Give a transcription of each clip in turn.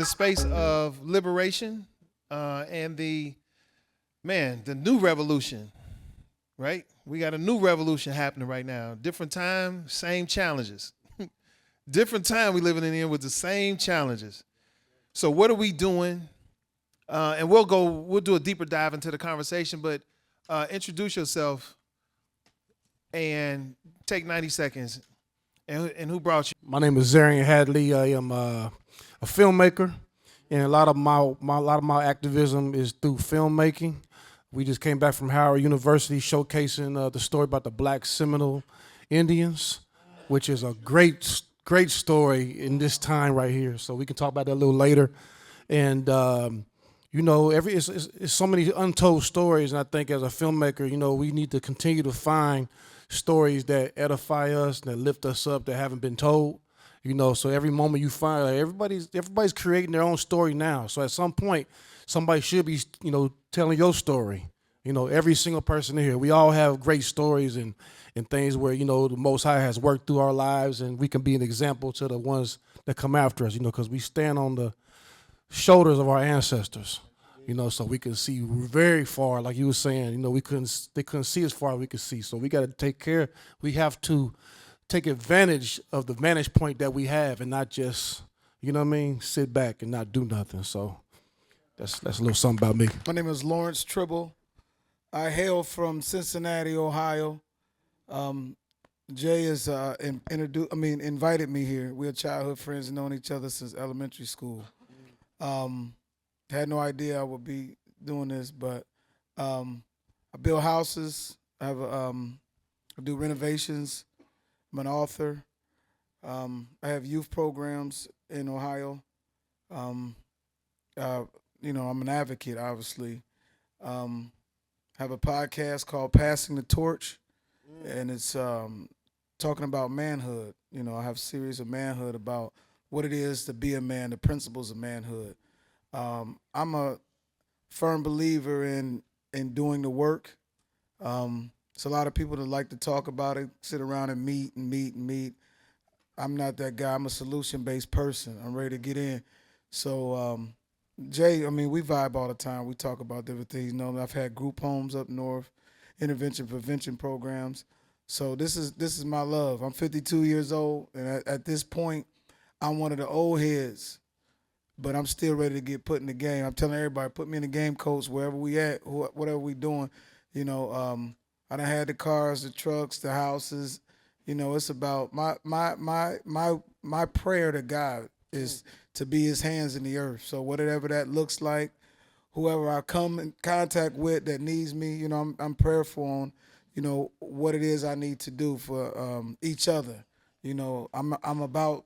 the space of liberation and the new revolution, right? We got a new revolution happening right now. Different time, same challenges. Different time we living in with the same challenges. So what are we doing? And we'll do a deeper dive into the conversation, but introduce yourself and take 90 seconds. And who brought you? My name is Zarian Hadley. I am a filmmaker, and a lot of my activism is through filmmaking. We just came back from Howard University showcasing the story about the Black Seminole Indians, which is a great story in this time right here. So we can talk about that a little later. And it's so many untold stories, and I think as a filmmaker, we need to continue to find stories that edify us, that lift us up, that haven't been told. So every moment you find, like, everybody's creating their own story now. So at some point, somebody should be, telling your story. Every single person in here, we all have great stories and things where, the Most High has worked through our lives, and we can be an example to the ones that come after us, because we stand on the shoulders of our ancestors, so we can see very far, like you were saying, they couldn't see as far as we could see. So we got to take care. We have to take advantage of the vantage point that we have and not just, sit back and not do nothing. So that's a little something about me. My name is Lawrence Tribble. I hail from Cincinnati, Ohio. Jay has invited me here. We're childhood friends and known each other since elementary school. Had no idea I would be doing this, but I build houses. I do renovations. I'm an author. I have youth programs in Ohio. I'm an advocate, obviously. Have a podcast called Passing the Torch, and it's talking about manhood. I have a series of manhood about what it is to be a man, the principles of manhood. I'm a firm believer in doing the work. It's a lot of people that like to talk about it, sit around and meet. I'm not that guy. I'm a solution-based person. I'm ready to get in. So, Jay, we vibe all the time. We talk about different things. I've had group homes up north, intervention prevention programs. So this is my love. I'm 52 years old, and at this point, I'm one of the old heads, but I'm still ready to get put in the game. I'm telling everybody, put me in the game, coach, wherever we at, whatever we doing. I done had the cars, the trucks, the houses. It's about my prayer to God is to be his hands in the earth. So whatever that looks like, whoever I come in contact with that needs me, I'm prayerful on, what it is I need to do for each other. I'm about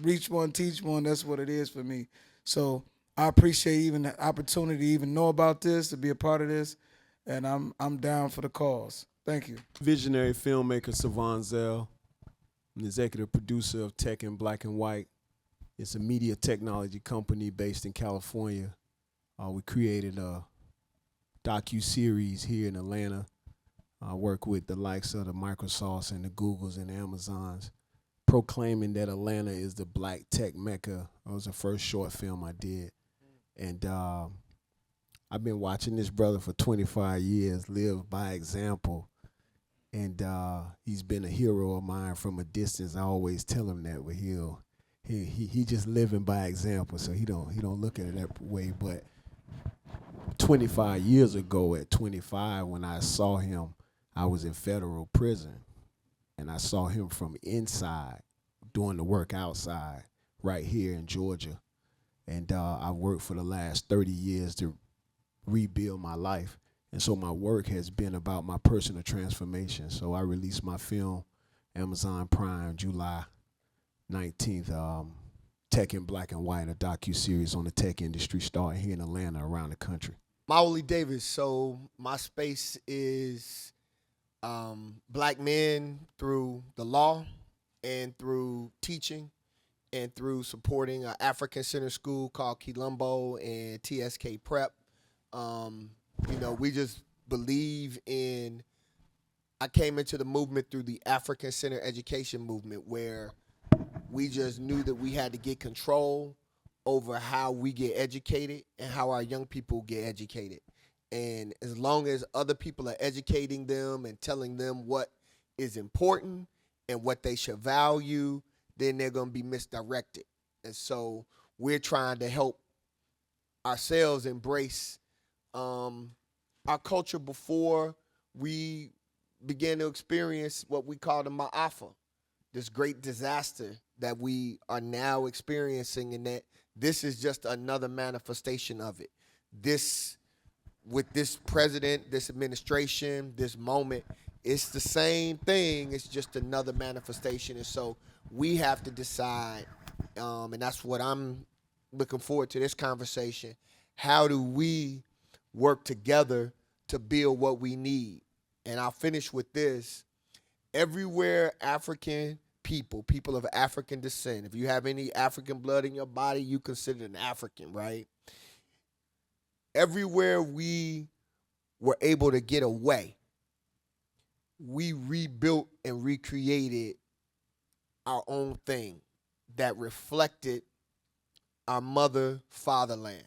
reach one, teach one. That's what it is for me. So I appreciate even the opportunity to even know about this, to be a part of this, and I'm down for the cause. Thank you. Visionary filmmaker Savon Zell. I'm the executive producer of Tech in Black and White. It's a media technology company based in California. We created a docu-series here in Atlanta. I work with the likes of the Microsofts and the Googles and the Amazons, proclaiming that Atlanta is the black tech mecca. It was the first short film I did. And I've been watching this brother for 25 years live by example. And he's been a hero of mine from a distance. I always tell him that with he just living by example, so he don't look at it that way. But 25 years ago at 25, when I saw him, I was in federal prison, and I saw him from inside doing the work outside right here in Georgia. And I worked for the last 30 years to rebuild my life. And so my work has been about my personal transformation. So I released my film, Amazon Prime, July 19th, Tech in Black and White, a docu-series on the tech industry starting here in Atlanta, around the country. Maoli Davis. So my space is black men through the law and through teaching and through supporting an African Center School called Quilombo and TSK Prep. We just believe in, I came into the movement through the African Center Education movement, where we just knew that we had to get control over how we get educated and how our young people get educated. And as long as other people are educating them and telling them what is important and what they should value, then they're going to be misdirected. And so we're trying to help ourselves embrace our culture before we begin to experience what we call the Ma'afa, this great disaster that we are now experiencing, and that this is just another manifestation of it. This, with this president, this administration, this moment, it's the same thing. It's just another manifestation. And so we have to decide, and that's what I'm looking forward to this conversation. How do we work together to build what we need? And I'll finish with this. Everywhere African people of African descent, if you have any African blood in your body, you consider an African, right? Everywhere we were able to get away, we rebuilt and recreated our own thing that reflected our mother fatherland.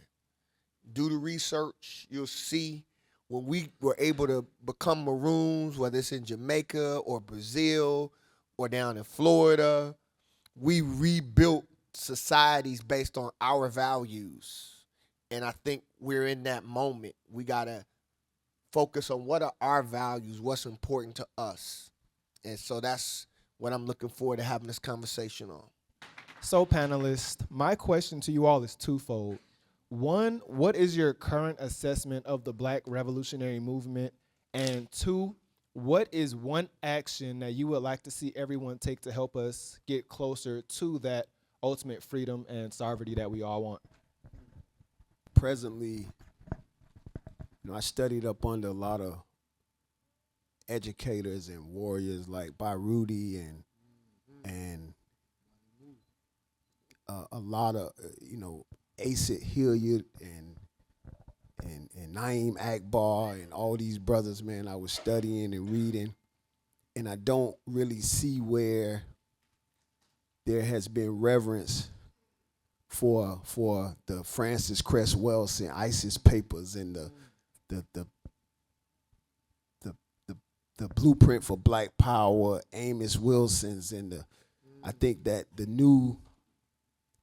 Do the research, you'll see when we were able to become Maroons, whether it's in Jamaica or Brazil or down in Florida, we rebuilt societies based on our values. And I think we're in that moment. We got to focus on what are our values, what's important to us. And so that's what I'm looking forward to having this conversation on. So, panelists, my question to you all is twofold. One, what is your current assessment of the Black Revolutionary Movement? And two, what is one action that you would like to see everyone take to help us get closer to that ultimate freedom and sovereignty that we all want? Presently, I studied up under a lot of educators and warriors like Baruti and a lot of Asit Hilliard and Naeem Akbar and all these brothers, man. I was studying and reading, and I don't really see where there has been reverence for the Francis Cress Welsing ISIS papers and the blueprint for Black Power, Amos Wilson's, and I think that the new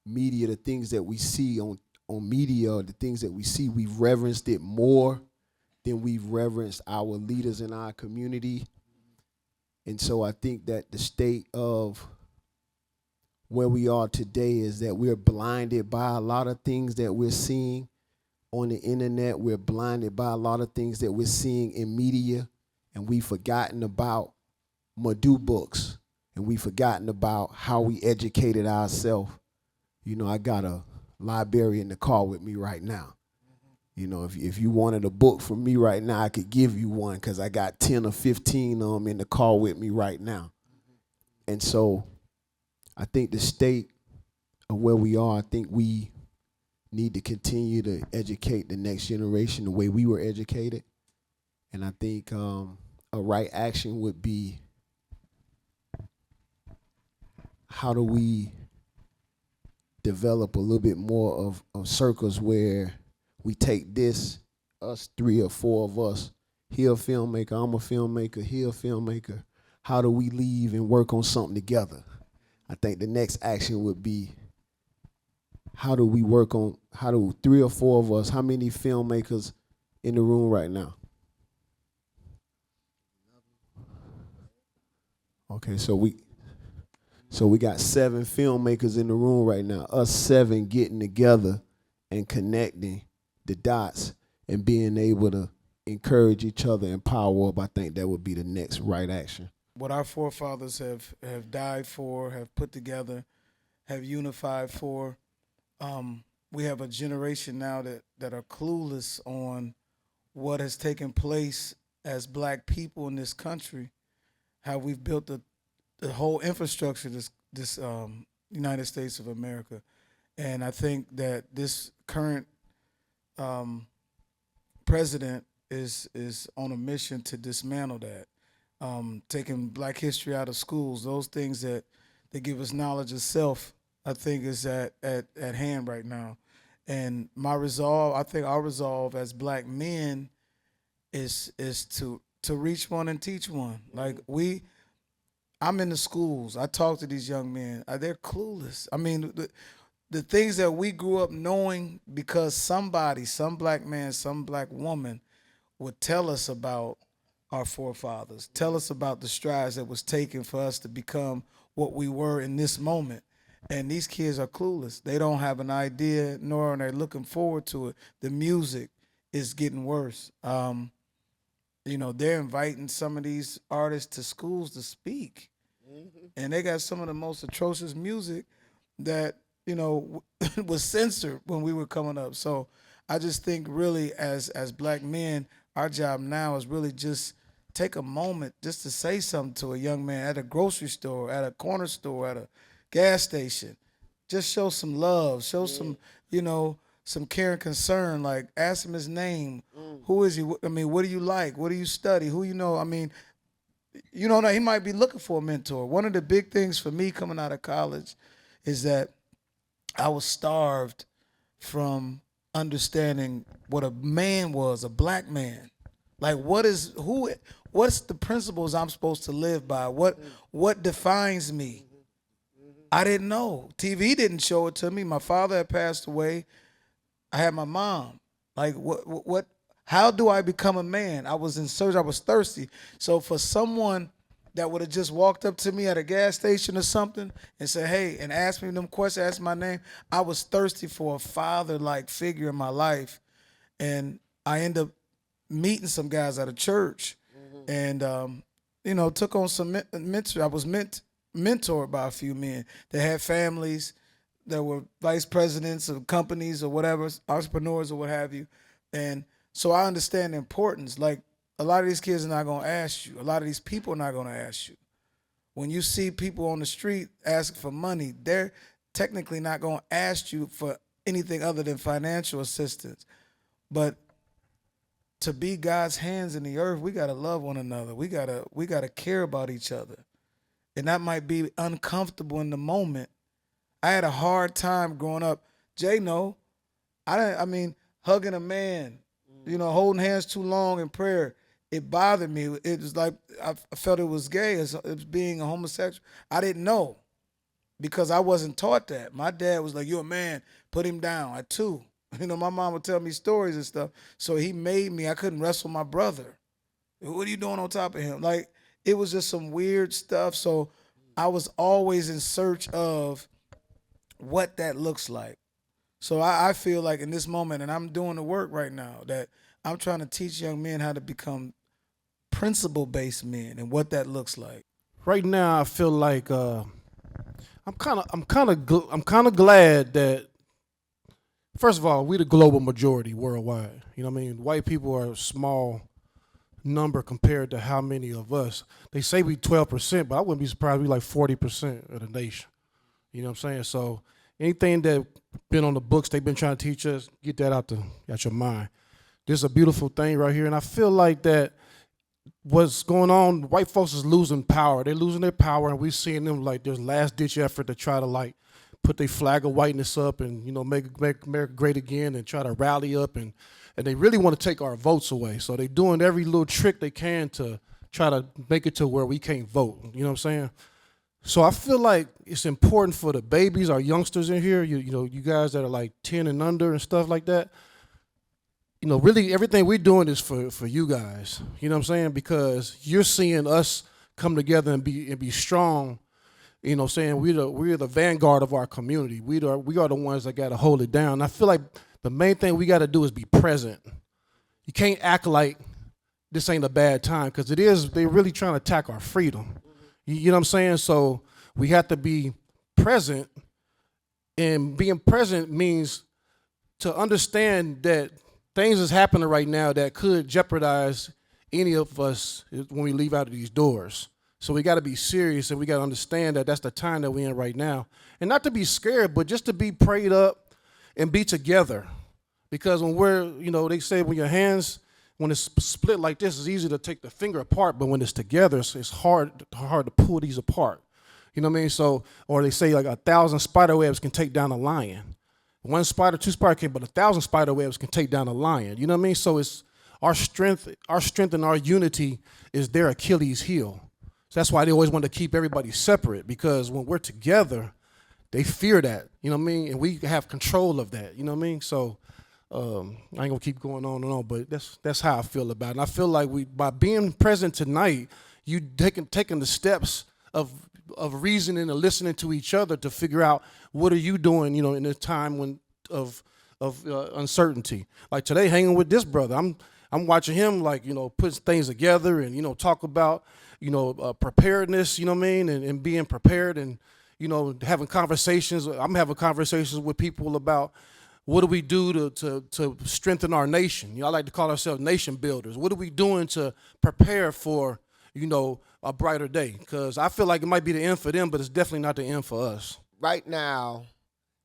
media, the things that we see on media, the things that we see, we've reverenced it more than we've reverenced our leaders in our community. And so I think that the state of where we are today is that we're blinded by a lot of things that we're seeing on the internet. We're blinded by a lot of things that we're seeing in media, and we've forgotten about Madu books, and we've forgotten about how we educated ourselves. I got a library in the car with me right now. If you wanted a book from me right now, I could give you one because I got 10 or 15 of them in the car with me right now. And so I think the state of where we are, I think we need to continue to educate the next generation the way we were educated. And I think a right action would be, how do we develop a little bit more of circles where we take this, us 3 or 4 of us, he a filmmaker, I'm a filmmaker, he a filmmaker. How do we leave and work on something together? I think the next action would be, how do 3 or 4 of us, how many filmmakers in the room right now? Okay, so we got 7 filmmakers in the room right now. Us 7 getting together and connecting the dots and being able to encourage each other and power up. I think that would be the next right action. What our forefathers have died for, have put together, have unified for. We have a generation now that are clueless on what has taken place as Black people in this country, how we've built the whole infrastructure, this United States of America. And I think that this current president is on a mission to dismantle that, taking Black history out of schools, those things that give us knowledge of self I think is at hand right now. And my resolve, I think our resolve as black men is to reach one and teach one. Like I'm in the schools. I talk to these young men. They're clueless. I mean, the things that we grew up knowing because somebody, some black man, some black woman would tell us about our forefathers, tell us about the strides that was taken for us to become what we were in this moment. And these kids are clueless. They don't have an idea, nor are they looking forward to it. The music is getting worse. They're inviting some of these artists to schools to speak. And they got some of the most atrocious music that, was censored when we were coming up. So I just think really as black men, our job now is really just take a moment just to say something to a young man at a grocery store, at a corner store, at a gas station. Just show some love, show some, some care and concern. Like ask him his name. Who is he? I mean, what do you like? What do you study? Who you know? I mean, he might be looking for a mentor. One of the big things for me coming out of college is that I was starved from understanding what a man was, a black man. Like what's the principles I'm supposed to live by? What defines me? I didn't know. TV didn't show it to me. My father had passed away. I had my mom. Like what how do I become a man? I was in search, I was thirsty. So for someone that would have just walked up to me at a gas station or something and said, hey, and asked me them questions, asked my name, I was thirsty for a father-like figure in my life. And I ended up meeting some guys at a church and, took on some mentor. I was mentored by a few men that had families that were vice presidents of companies or whatever, entrepreneurs or what have you. And so I understand the importance. Like a lot of these kids are not going to ask you. A lot of these people are not going to ask you. When you see people on the street asking for money, they're technically not going to ask you for anything other than financial assistance. But to be God's hands in the earth, we got to love one another. We got to care about each other. And that might be uncomfortable in the moment. I had a hard time growing up. Jay, no. Hugging a man, holding hands too long in prayer, it bothered me. It was like I felt it was gay. It was being a homosexual. I didn't know because I wasn't taught that. My dad was like, you're a man, put him down at 2. My mom would tell me stories and stuff. So he made me, I couldn't wrestle my brother. What are you doing on top of him? Like, it was just some weird stuff. So I was always in search of what that looks like. So I feel like in this moment, and I'm doing the work right now, that I'm trying to teach young men how to become principle-based men and what that looks like. Right now, I feel like I'm kind of glad that, first of all, we the global majority worldwide. You know what I mean? White people are a small number compared to how many of us. They say we 12%, but I wouldn't be surprised we like 40% of the nation. You know what I'm saying? So anything that been on the books they've been trying to teach us, get that out your mind. This is a beautiful thing right here, and I feel like that what's going on, white folks is losing power. They're losing their power, and we're seeing them like there's last-ditch effort to try to like put their flag of whiteness up and make America great again and try to rally up and they really want to take our votes away. So they're doing every little trick they can to try to make it to where we can't vote. You know what I'm saying? So I feel like it's important for the babies, our youngsters in here, you guys that are like 10 and under and stuff like that. Really everything we're doing is for you guys. You know what I'm saying? Because you're seeing us come together and be strong. Saying we're the vanguard of our community. We are the ones that got to hold it down. And I feel like the main thing we got to do is be present. You can't act like this ain't a bad time because it is. They're really trying to attack our freedom. You know what I'm saying? So we have to be present, and being present means to understand that things is happening right now that could jeopardize any of us when we leave out of these doors. So we got to be serious, and we got to understand that that's the time that we're in right now. And not to be scared, but just to be prayed up and be together. Because when they say when your hands, when it's split like this, it's easy to take the finger apart, but when it's together, it's hard to pull these apart. You know what I mean? So, or they say like 1,000 spider webs can take down a lion. One spider, two spider can, but 1,000 spider webs can take down a lion. You know what I mean? So it's our strength and our unity is their Achilles heel. So that's why they always want to keep everybody separate, because when we're together, they fear that. You know what I mean? And we have control of that. You know what I mean? So I ain't gonna keep going on and on, but that's how I feel about it. And I feel like by being present tonight, you taking the steps of reasoning and listening to each other to figure out what are you doing, you know, in a time of uncertainty. Like today, hanging with this brother, I'm watching him, like, you know, put things together and, you know, talk about, you know, preparedness, you know what I mean, and being prepared, and, you know, having conversations. I'm having conversations with people about what do we do to strengthen our nation. You know, I like to call ourselves nation builders. What are we doing to prepare for, you know, a brighter day? Because I feel like it might be the end for them, but it's definitely not the end for us. Right now,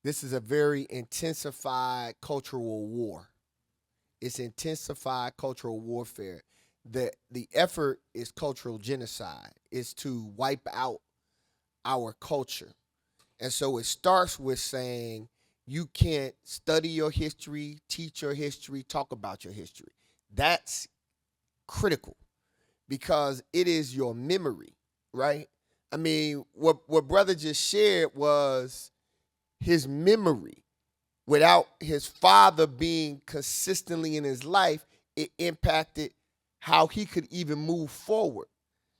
this is a very intensified cultural war. It's intensified cultural warfare. The effort is cultural genocide. It's to wipe out our culture. And so it starts with saying you can't study your history, teach your history, talk about your history. That's critical because it is your memory, right? I mean, what brother just shared was his memory. Without his father being consistently in his life, it impacted how he could even move forward.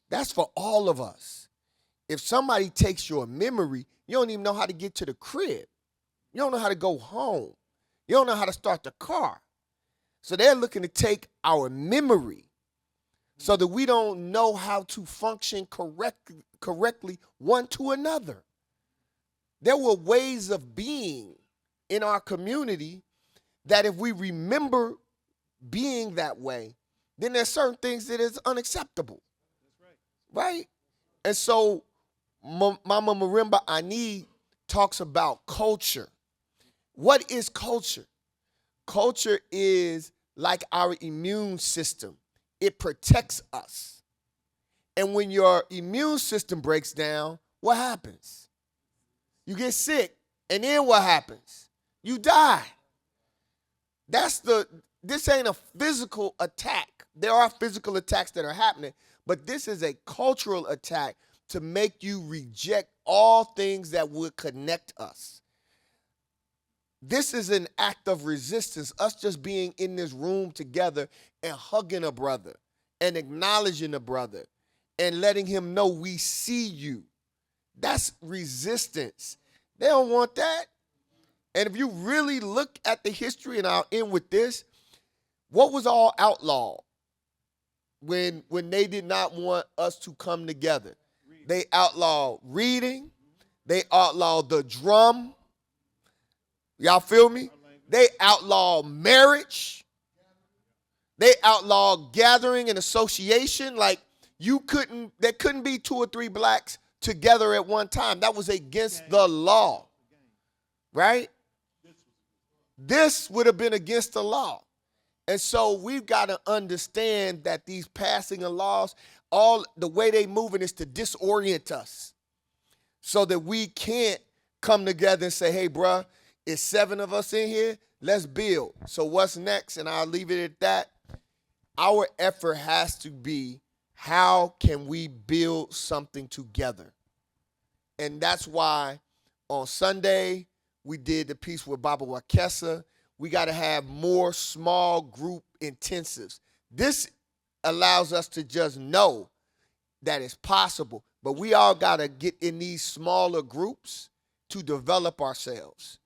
That's for all of us. If somebody takes your memory, you don't even know how to get to the crib. You don't know how to go home. You don't know how to start the car. So they're looking to take our memory so that we don't know how to function correctly one to another. There were ways of being in our community that if we remember being that way, then there's certain things that is unacceptable. That's right. And so Mama Marimba Ani talks about culture. What is culture? Culture is like our immune system. It protects us. And when your immune system breaks down, what happens? You get sick. And then what happens? You die. This ain't a physical attack. There are physical attacks that are happening, but this is a cultural attack to make you reject all things that would connect us. This is an act of resistance, us just being in this room together and hugging a brother and acknowledging a brother and letting him know we see you. That's resistance. They don't want that. And if you really look at the history, and I'll end with this, what was all outlawed when they did not want us to come together? They outlawed reading. They outlawed the drum. Y'all feel me? They outlawed marriage. They outlawed gathering and association. Like there couldn't be 2 or 3 blacks together at one time. That was against the law, right? This would have been against the law. And so we've got to understand that these passing of laws, all the way they moving is to disorient us so that we can't come together and say, hey, bruh, it's 7 of us in here. Let's build. So what's next? And I'll leave it at that. Our effort has to be, how can we build something together? And that's why on Sunday, we did the piece with Baba Wakesa. We got to have more small group intensives. This allows us to just know that it's possible, but we all got to get in these smaller groups to develop ourselves,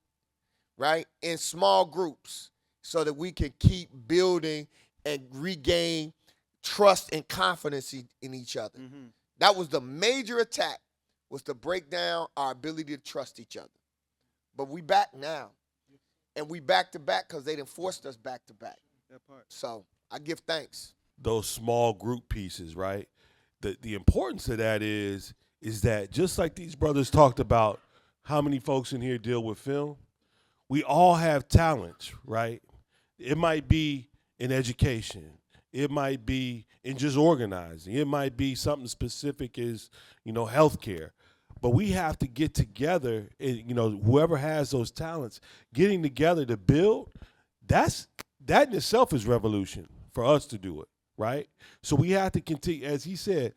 right? In small groups so that we can keep building and regain trust and confidence in each other. Mm-hmm. That was the major attack, was to break down our ability to trust each other. But we back now. And we back to back because they done forced us back to back. That part. So I give thanks. Those small group pieces, right? The importance of that is that just like these brothers talked about how many folks in here deal with film, we all have talents, right? It might be in education. It might be in just organizing. It might be something specific as, healthcare. But we have to get together, and, you know, whoever has those talents, getting together to build, that in itself is revolution for us to do it, right? So we have to continue, as he said,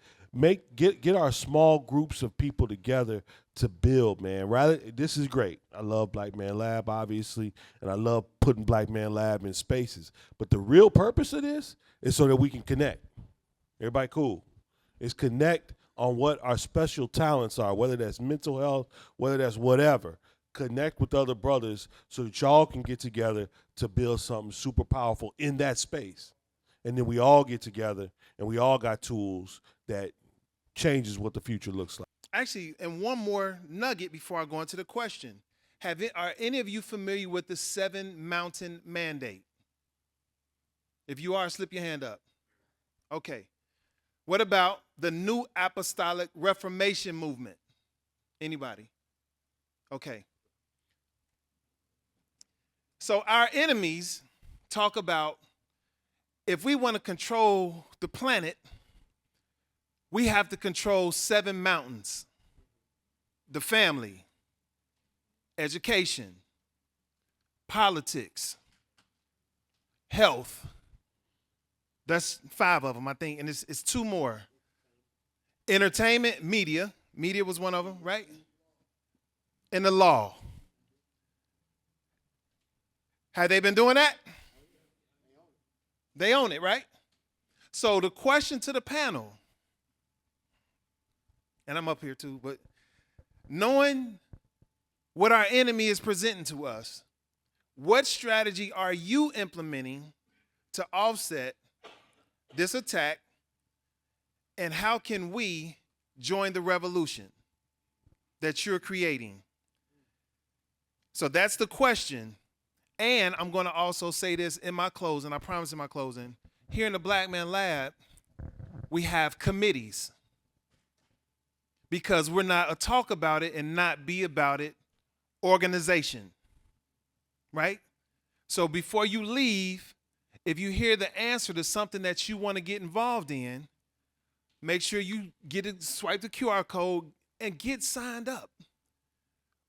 get our small groups of people together to build, man. This is great. I love Black Man Lab, obviously, and I love putting Black Man Lab in spaces. But the real purpose of this is so that we can connect. Everybody cool? It's connect on what our special talents are, whether that's mental health, whether that's whatever. Connect with other brothers so that y'all can get together to build something super powerful in that space. And then we all get together and we all got tools that changes what the future looks like. Actually, and one more nugget before I go into the question. Are any of you familiar with the 7 Mountain Mandate? If you are, slip your hand up. Okay. What about the New Apostolic Reformation Movement? Anybody? Okay. So our enemies talk about if we want to control the planet, we have to control 7 mountains: the family, education, politics, health. That's 5 of them, I think, and it's 2 more. Entertainment, media. Media was one of them, right? And the law. Have they been doing that? They own it, right? So the question to the panel, and I'm up here too, but knowing what our enemy is presenting to us, what strategy are you implementing to offset this attack, and how can we join the revolution that you're creating? So that's the question. And I'm going to also say this in my closing. I promise in my closing. Here in the Black Man Lab, we have committees, because we're not a talk about it and not be about it organization, right? So before you leave, if you hear the answer to something that you want to get involved in, make sure you get it, swipe the QR code and get signed up.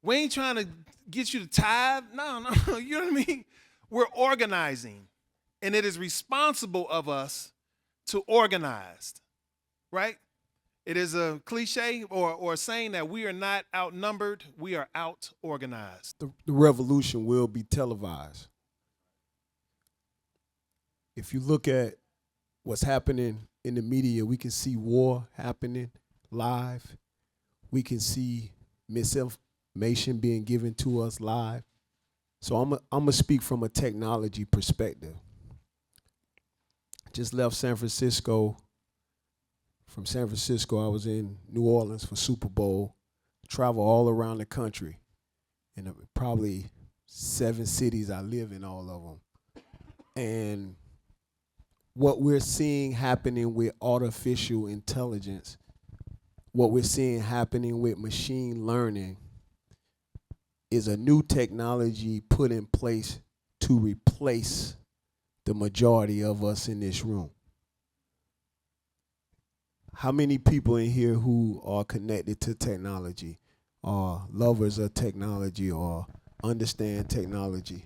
We ain't trying to get you to tithe. No, you know what I mean? We're organizing, and it is responsible of us to organize, right? It is a cliche or a saying that we are not outnumbered, we are out organized. The revolution will be televised. If you look at what's happening in the media, we can see war happening live. We can see misinformation being given to us live. So I'm gonna speak from a technology perspective. Just left San Francisco. From San Francisco, I was in New Orleans for Super Bowl. Travel all around the country. In probably 7 cities, I live in all of them. And what we're seeing happening with artificial intelligence, what we're seeing happening with machine learning, is a new technology put in place to replace the majority of us in this room. How many people in here who are connected to technology, are lovers of technology, or understand technology?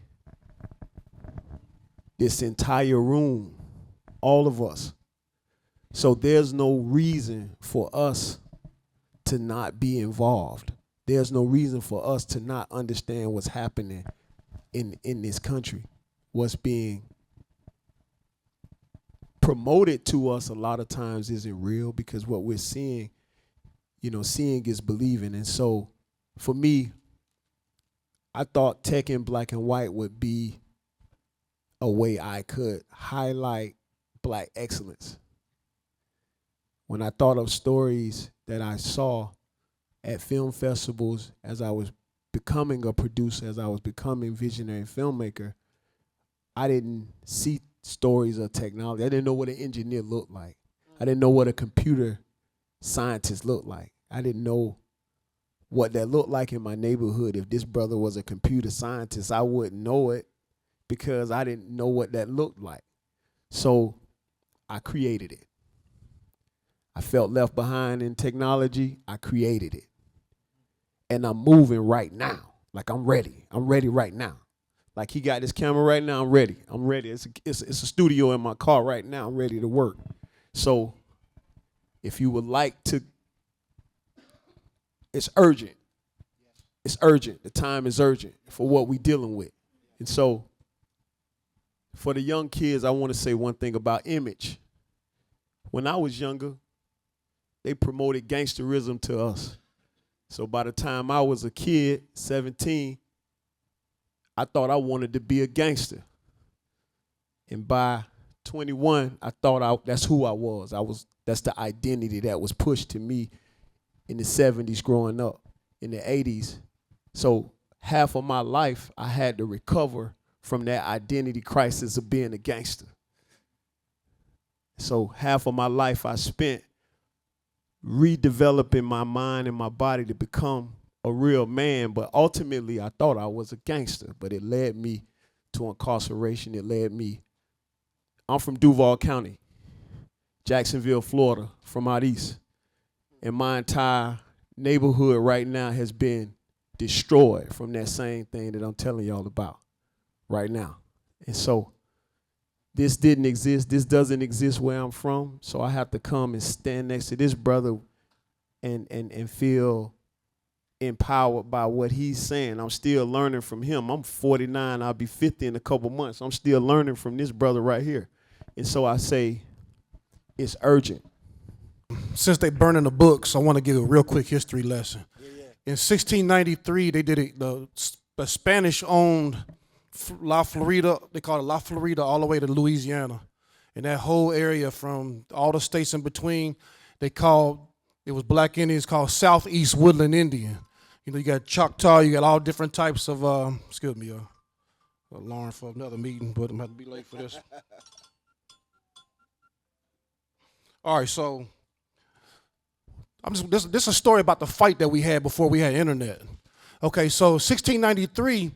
This entire room, all of us. So there's no reason for us to not be involved. There's no reason for us to not understand what's happening in this country, what's being promoted to us a lot of times isn't real, because what we're seeing, seeing is believing. And so for me, I thought Tech in Black and White would be a way I could highlight Black excellence. When I thought of stories that I saw at film festivals as I was becoming a producer, as I was becoming visionary filmmaker, I didn't see stories of technology. I didn't know what an engineer looked like. I didn't know what a computer scientist looked like. I didn't know what that looked like in my neighborhood. If this brother was a computer scientist, I wouldn't know it because I didn't know what that looked like. So I created it. I felt left behind in technology. I created it. and I'm moving right now. Like I'm ready. I'm ready right now. Like he got this camera right now. I'm ready. I'm ready. It's a studio in my car right now. I'm ready to work. So if you would like to, it's urgent. It's urgent. The time is urgent for what we're dealing with. And so for the young kids, I want to say one thing about image. When I was younger, they promoted gangsterism to us. So by the time I was a kid, 17, I thought I wanted to be a gangster. And by 21, I thought that's who I was. That's the identity that was pushed to me in the 70s growing up, in the 80s. So half of my life, I had to recover from that identity crisis of being a gangster. So half of my life I spent redeveloping my mind and my body to become a real man, but ultimately I thought I was a gangster, but it led me to incarceration. I'm from Duval County, Jacksonville, Florida, from out east. And my entire neighborhood right now has been destroyed from that same thing that I'm telling y'all about right now. And so this didn't exist. This doesn't exist where I'm from. So I have to come and stand next to this brother and feel empowered by what he's saying. I'm still learning from him. I'm 49. I'll be 50 in a couple months. I'm still learning from this brother right here. And so I say it's urgent. Since they burning the books, I want to give a real quick history lesson. In 1693, they did it. The Spanish owned La Florida. They called it La Florida all the way to Louisiana, and that whole area from all the states in between. It was black Indians called Southeast Woodland Indian. You know, you got Choctaw. You got all different types of. Excuse me, alarm for another meeting, but I'm about to be late for this. All right, so this is a story about the fight that we had before we had internet. Okay, so 1693,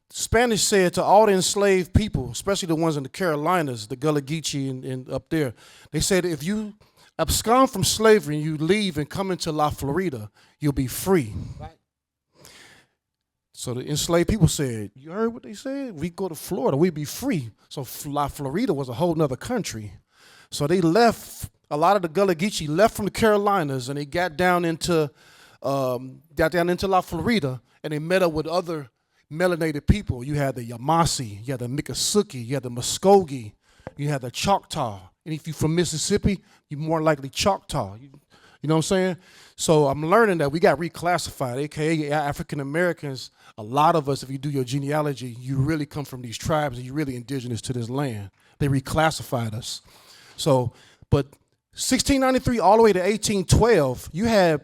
Spanish said to all the enslaved people, especially the ones in the Carolinas, the Gullah Geechee and up there, they said if you abscond from slavery and you leave and come into La Florida, you'll be free. Right. So the enslaved people said, you heard what they said? We go to Florida, we'd be free. So La Florida was a whole nother country. So they left. A lot of the Gullah Geechee left from the Carolinas and they got down into La Florida, and they met up with other melanated people. You had the Yamasee, you had the Miccosukee, you had the Muskogee, you had the Choctaw. And if you're from Mississippi, you're more likely Choctaw. You know what I'm saying? So I'm learning that we got reclassified, aka African Americans. A lot of us, if you do your genealogy, you really come from these tribes and you're really indigenous to this land. They reclassified us. So, but 1693 all the way to 1812, you had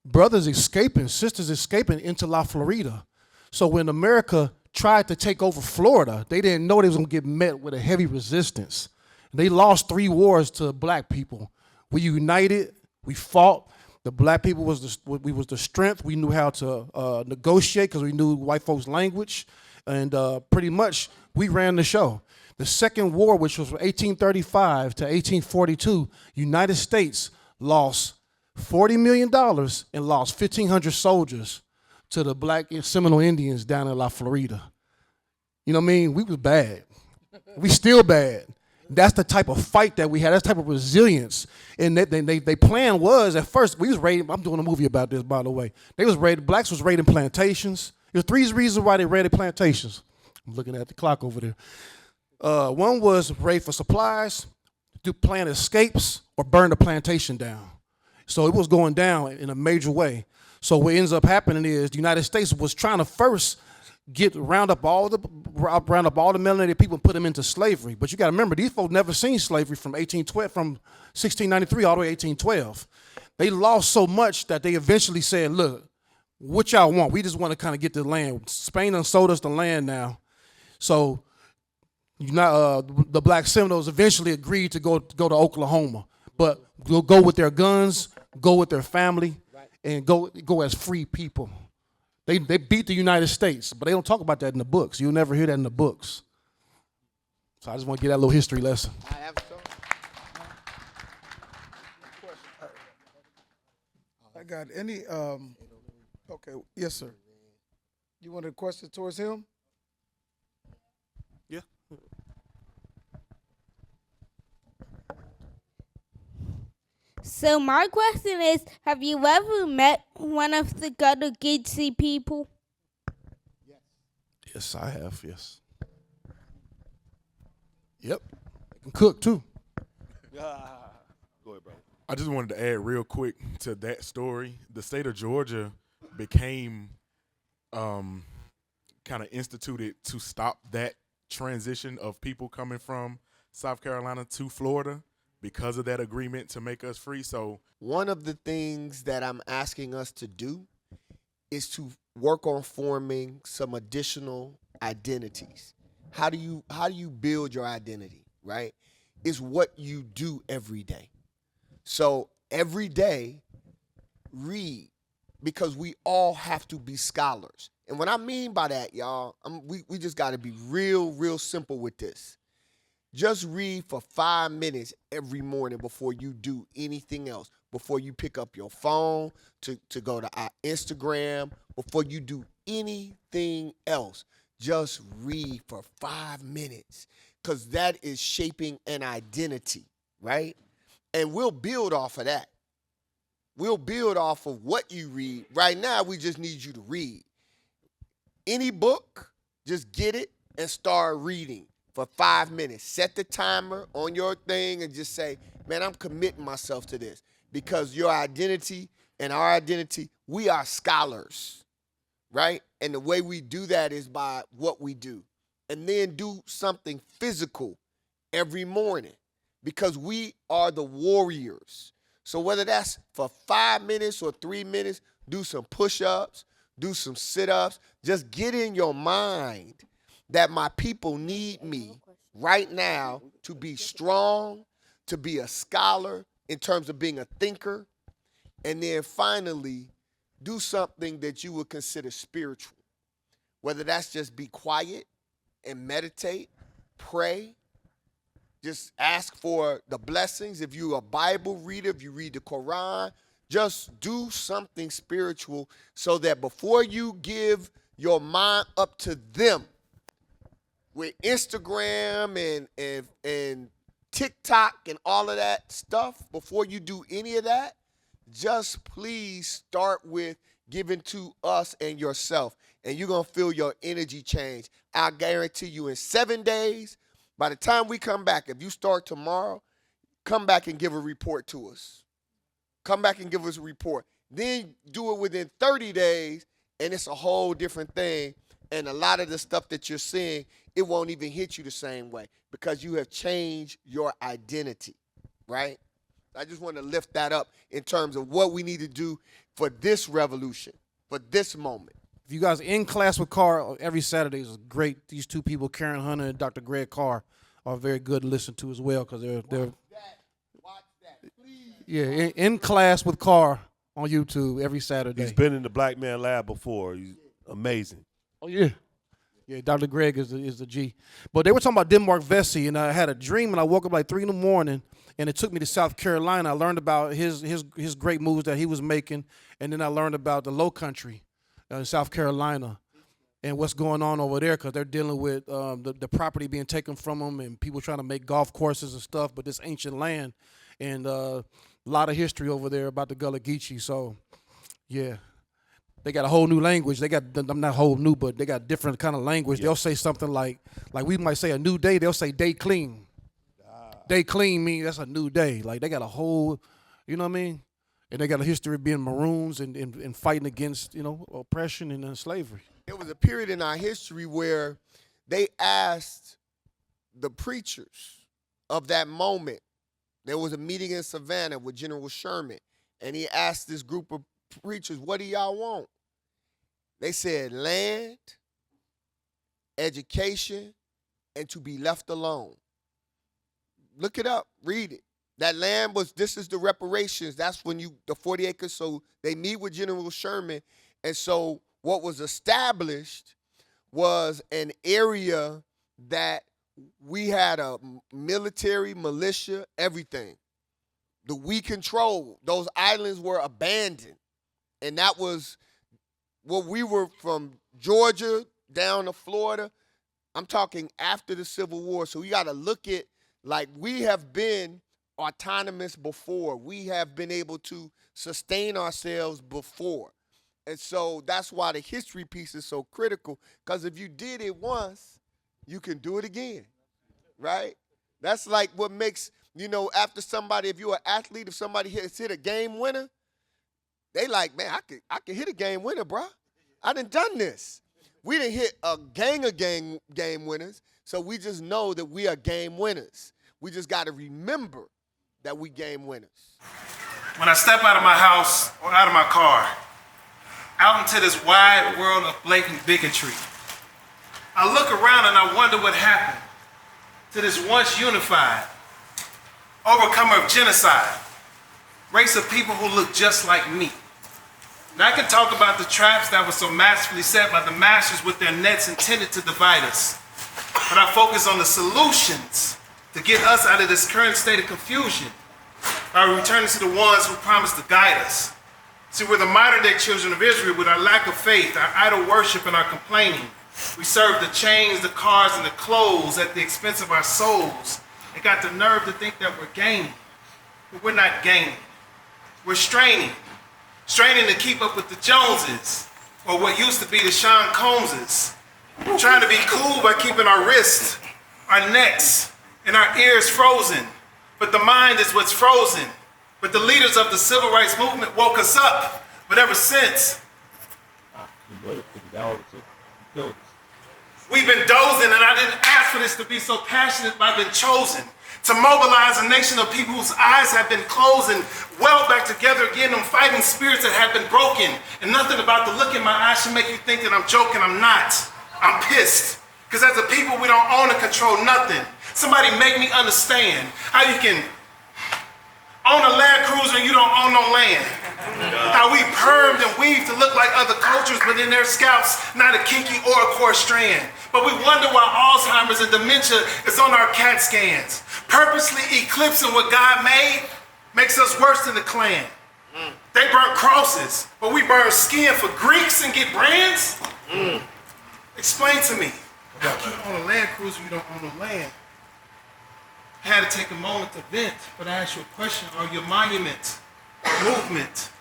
brothers escaping, sisters escaping into La Florida. So when America tried to take over Florida, they didn't know they was going to get met with a heavy resistance. They lost 3 wars to black people. We united, we fought. The black people was the strength. We knew how to negotiate because we knew white folks' language. And pretty much we ran the show. The Second War, which was from 1835 to 1842, United States lost $40 million and lost 1,500 soldiers to the black Seminole Indians down in La Florida. You know what I mean? We was bad. We still bad. That's the type of fight that we had. That's the type of resilience. And they plan was, at first, we was raiding. I'm doing a movie about this, by the way. Blacks was raiding plantations. There's 3 reasons why they raided plantations. I'm looking at the clock over there. One was raid for supplies, plan escapes, or burn the plantation down. So it was going down in a major way. So what ends up happening is the United States was trying to first round up all the melanated people and put them into slavery. But you got to remember, these folks never seen slavery from 1693 all the way to 1812. They lost so much that they eventually said, look, what y'all want? We just want to kind of get the land. Spain done sold us the land now. So the black Seminoles eventually agreed to go to Oklahoma, but go with their guns, go with their family, and go as free people. They beat the United States, but they don't talk about that in the books. You'll never hear that in the books. So I just want to get that little history lesson. I got Okay, yes, sir. You want a question towards him? Yeah. So my question is, have you ever met one of the Gullah Geechee people? Yes, I have. Yes. Yep. They can cook too. Go ahead, bro. I just wanted to add real quick to that story. The state of Georgia became kind of instituted to stop that transition of people coming from South Carolina to Florida because of that agreement to make us free. So One of the things that I'm asking us to do is to work on forming some additional identities. How do you build your identity, right? It's what you do every day. So every day, read, because we all have to be scholars. And what I mean by that, y'all, we just got to be real simple with this. Just read for 5 minutes every morning before you do anything else, before you pick up your phone to go to our Instagram, before you do anything else. Just read for 5 minutes, because that is shaping an identity, right? And we'll build off of that. We'll build off of what you read. Right now, we just need you to read. Any book, just get it and start reading for 5 minutes. Set the timer on your thing and just say, man, I'm committing myself to this. Because your identity and our identity, we are scholars, right? And the way we do that is by what we do. And then do something physical every morning, because we are the warriors. So whether that's for 5 minutes or 3 minutes, do some push-ups, do some sit-ups. Just get in your mind that my people need me right now to be strong, to be a scholar in terms of being a thinker, and then finally do something that you would consider spiritual. Whether that's just be quiet and meditate, pray, just ask for the blessings. If you're a Bible reader, if you read the Quran, just do something spiritual so that before you give your mind up to them with Instagram and TikTok and all of that stuff, before you do any of that, just please start with giving to us and yourself. And you're going to feel your energy change. I guarantee you in 7 days, by the time we come back, if you start tomorrow, come back and give a report to us. Come back and give us a report. Then do it within 30 days, and it's a whole different thing. And a lot of the stuff that you're seeing, it won't even hit you the same way because you have changed your identity, right? I just want to lift that up in terms of what we need to do for this revolution, for this moment. If you guys in class with Carr every Saturday is great. These two people, Karen Hunter and Dr. Greg Carr, are very good to listen to as well because they're Watch that, please. yeah in class with Carr on YouTube every Saturday. He's been in the Black Man Lab before. He's amazing. Oh yeah. Yeah, Dr. Greg is the G. But they were talking about Denmark Vesey, and I had a dream, and I woke up like 3 a.m, and it took me to South Carolina. I learned about his great moves that he was making, and then I learned about the Low Country in South Carolina and what's going on over there because they're dealing with the property being taken from them and people trying to make golf courses and stuff, but this ancient land and a lot of history over there about the Gullah Geechee. So, yeah. They got a whole new language. They got, I'm not whole new, but they got different kind of language. Yeah. They'll say something like we might say a new day. They'll say day clean. Day clean means that's a new day. Like they got a whole, you know what I mean? And they got a history of being maroons and fighting against, oppression and slavery. There was a period in our history where they asked the preachers of that moment. There was a meeting in Savannah with General Sherman, and he asked this group of preachers, what do y'all want? They said land, education, and to be left alone. Look it up, read it. That land this is the reparations. That's when the 40 acres. So they meet with General Sherman. And so what was established was an area that we had a military, militia, everything. We controlled. Those islands were abandoned. And that was we were from Georgia down to Florida. I'm talking after the Civil War. So we got to look at, like, we have been autonomous before. We have been able to sustain ourselves before. And so that's why the history piece is so critical, because if you did it once, you can do it again, right? That's like what makes, after somebody, if you're an athlete, if somebody hit a game winner, they like, man, I could hit a game winner, bro. I done this. We done hit a gang of game winners, so we just know that we are game winners. We just got to remember that we game winners. When I step out of my house or out of my car, out into this wide world of blatant bigotry, I look around and I wonder what happened to this once unified, overcomer of genocide, race of people who look just like me. Now I can talk about the traps that were so masterfully set by the masters with their nets intended to divide us, but I focus on the solutions to get us out of this current state of confusion by returning to the ones who promised to guide us. See, we're the modern-day children of Israel with our lack of faith, our idol worship, and our complaining. We serve the chains, the cars, and the clothes at the expense of our souls, and got the nerve to think that we're gaining. But we're not gaining. We're straining to keep up with the Joneses, or what used to be the Sean Combses, trying to be cool by keeping our wrists, our necks, and our ears frozen. But the mind is what's frozen. But the leaders of the civil rights movement woke us up. But ever since, we've been dozing, and I didn't ask for this to be so passionate, but I've been chosen to mobilize a nation of people whose eyes have been closed and well back together again, them fighting spirits that have been broken. And nothing about the look in my eyes should make you think that I'm joking. I'm not. I'm pissed. Because as a people, we don't own or control nothing. Somebody make me understand how you can own a Land Cruiser and you don't own no land. How we permed and weaved to look like other cultures, but in their scalps, not a kinky or a coarse strand. But we wonder why Alzheimer's and dementia is on our CAT scans. Purposely eclipsing what God made makes us worse than the Klan. They burn crosses, but we burn skin for Greeks and get brands? Explain to me. How can you own a Land Cruiser if you don't own no land? I had to take a moment to vent, but I ask you a question. Are you a monument or movement?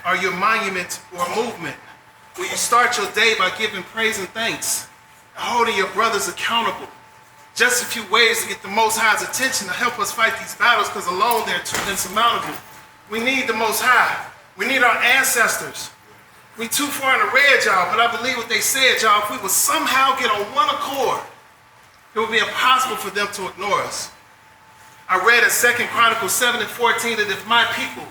Are you a monument or a movement? Will you start your day by giving praise and thanks, holding your brothers accountable? Just a few ways to get the Most High's attention to help us fight these battles, because alone they're too insurmountable. We need the Most High. We need our ancestors. We too far in the red, y'all, but I believe what they said, y'all. If we would somehow get on one accord, it would be impossible for them to ignore us. I read in 2 Chronicles 7:14 that if my people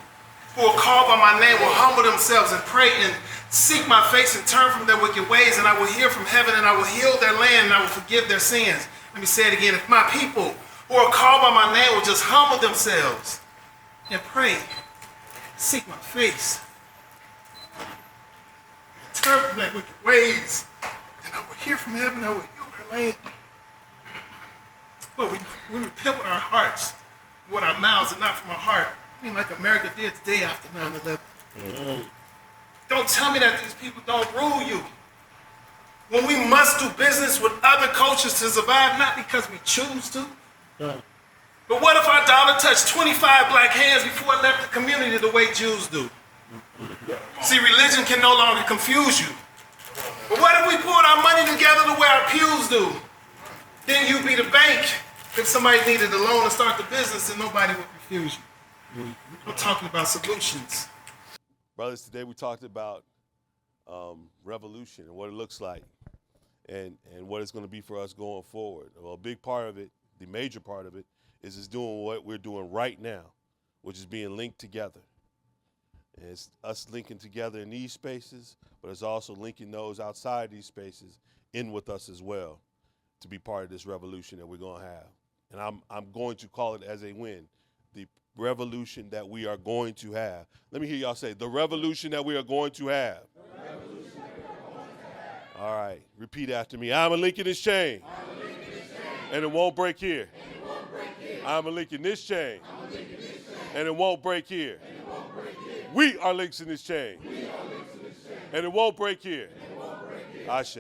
who are called by my name will humble themselves and pray and seek my face and turn from their wicked ways, and I will hear from heaven and I will heal their land and I will forgive their sins. Let me say it again. If my people who are called by my name will just humble themselves and pray, seek my face, turn from their wicked ways, and I will hear from heaven and I will heal their land. But we repent with our hearts, with our mouths, and not from our heart. I mean, like America did the day after 9/11. Don't tell me that these people don't rule you. When we must do business with other cultures to survive, not because we choose to. But what if our dollar touched 25 black hands before it left the community the way Jews do? See, religion can no longer confuse you. But what if we pulled our money together the way our pews do? Then you'd be the bank if somebody needed a loan to start the business and nobody would refuse you. I'm talking about solutions. Brothers, today we talked about revolution and what it looks like and what it's going to be for us going forward. Well, a big part of it, the major part of it, is doing what we're doing right now, which is being linked together. And it's us linking together in these spaces, but it's also linking those outside these spaces in with us as well to be part of this revolution that we're going to have. And I'm going to call it as a win, the revolution that we are going to have. Let me hear y'all say, the revolution that we are going to have. All right, repeat after me. I'm a link in this chain. And it won't break here. I'm a link in this chain. And it won't break here. We are links in this chain. And it won't break here. Ashe.